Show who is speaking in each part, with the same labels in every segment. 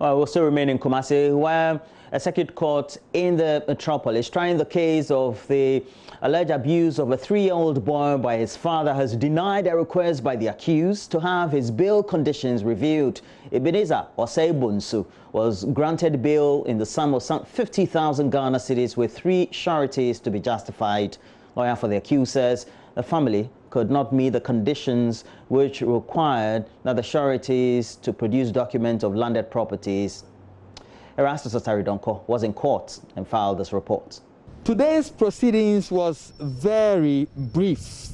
Speaker 1: Well, we'll still remain in Kumasi, where a circuit court in the metropolis trying the case of the alleged abuse of a 3-year-old boy by his father has denied a request by the accused to have his bail conditions reviewed. Ebenezer Oseibunsu was granted bail in the sum of some 50,000 Ghana cedis with 3 sureties to be justified. Lawyer for the accused says the family could not meet the conditions which required that the sureties to produce documents of landed properties. Erastus Otaridonko was in court and filed this report.
Speaker 2: Today's proceedings was very brief.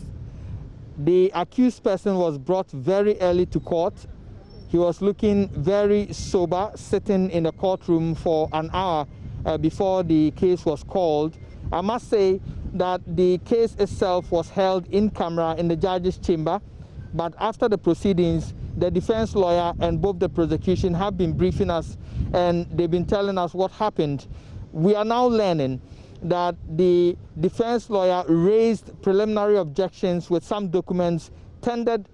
Speaker 2: The accused person was brought very early to court. He was looking very sober, sitting in the courtroom for an hour before the case was called. I must say that the case itself was held in camera in the judge's chamber, but after the proceedings, the defense lawyer and both the prosecution have been briefing us, and they've been telling us what happened. We are now learning that the defense lawyer raised preliminary objections with some documents tendered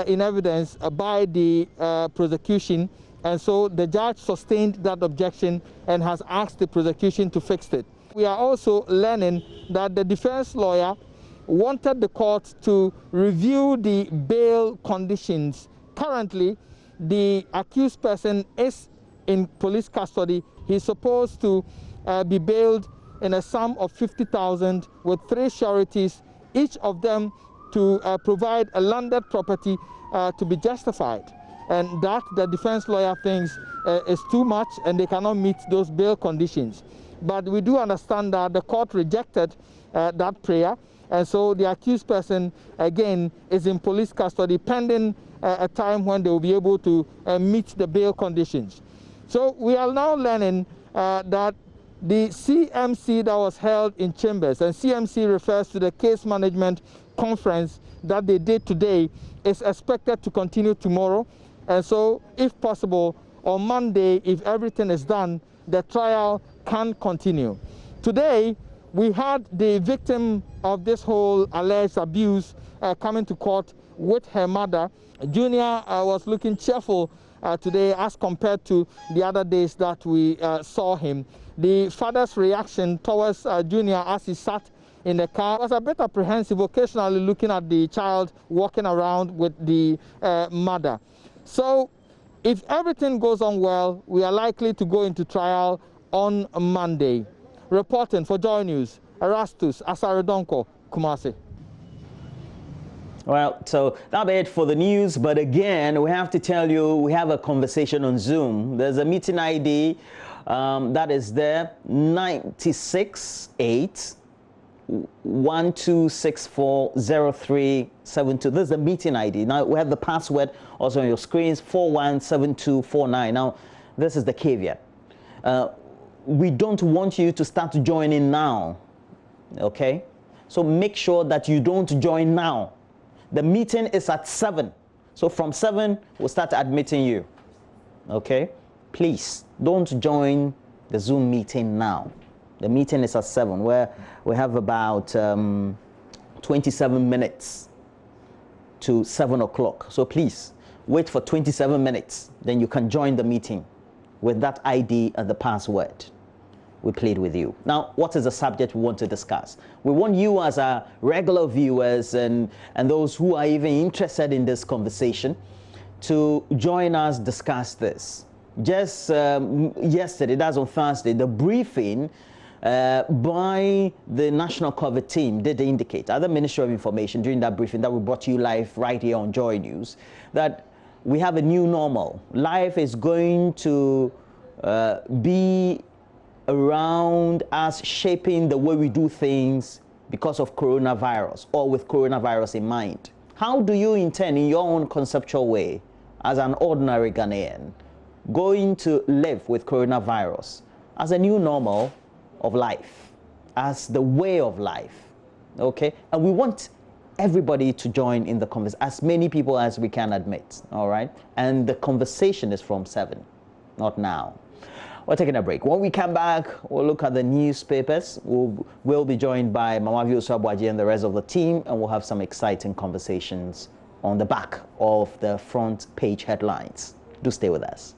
Speaker 2: in evidence by the prosecution, and so the judge sustained that objection and has asked the prosecution to fix it. We are also learning that the defense lawyer wanted the court to review the bail conditions. Currently, the accused person is in police custody. He's supposed to be bailed in a sum of 50,000 with 3 sureties, each of them to provide a landed property to be justified. And that the defense lawyer thinks is too much and they cannot meet those bail conditions. But we do understand that the court rejected that prayer, and so the accused person again is in police custody pending a time when they will be able to meet the bail conditions. So we are now learning that the CMC that was held in chambers, and CMC refers to the case management conference that they did today, is expected to continue tomorrow. And so if possible, on Monday, if everything is done, the trial can continue. Today, we had the victim of this whole alleged abuse coming to court with her mother. Junior was looking cheerful today as compared to the other days that we saw him. The father's reaction towards Junior as he sat in the car was a bit apprehensive, occasionally looking at the child walking around with the mother. So if everything goes on well, we are likely to go into trial on Monday. Reporting for JoyNews, Erastus Otaridonko, Kumasi.
Speaker 1: Well, so that'll be it for the news. But again, we have to tell you, we have a conversation on Zoom. There's a meeting ID that is there, 968 12640372. This is the meeting ID. Now we have the password also on your screens, 417249. Now this is the caveat. We don't want you to start joining now, okay? So make sure that you don't join now. The meeting is at 7. So from 7, we'll start admitting you, okay? Please don't join the Zoom meeting now. The meeting is at 7, where we have about 27 minutes to 7 o'clock. So please wait for 27 minutes, then you can join the meeting with that ID and the password. We plead with you. Now, what is the subject we want to discuss? We want you as our regular viewers and those who are even interested in this conversation to join us discuss this. Just yesterday, that's on Thursday, the briefing by the National COVID team did indicate at the Ministry of Information during that briefing that we brought you live right here on Joy News that we have a new normal. Life is going to be around us shaping the way we do things because of coronavirus or with coronavirus in mind. How do you intend in your own conceptual way as an ordinary Ghanaian going to live with coronavirus as a new normal of life, as the way of life, okay? And we want everybody to join in the conversation, as many people as we can admit, all right? And the conversation is from 7, not now. We're taking a break. When we come back, we'll look at the newspapers. We'll be joined by Mama Vioso and the rest of the team, and we'll have some exciting conversations on the back of the front page headlines. Do stay with us.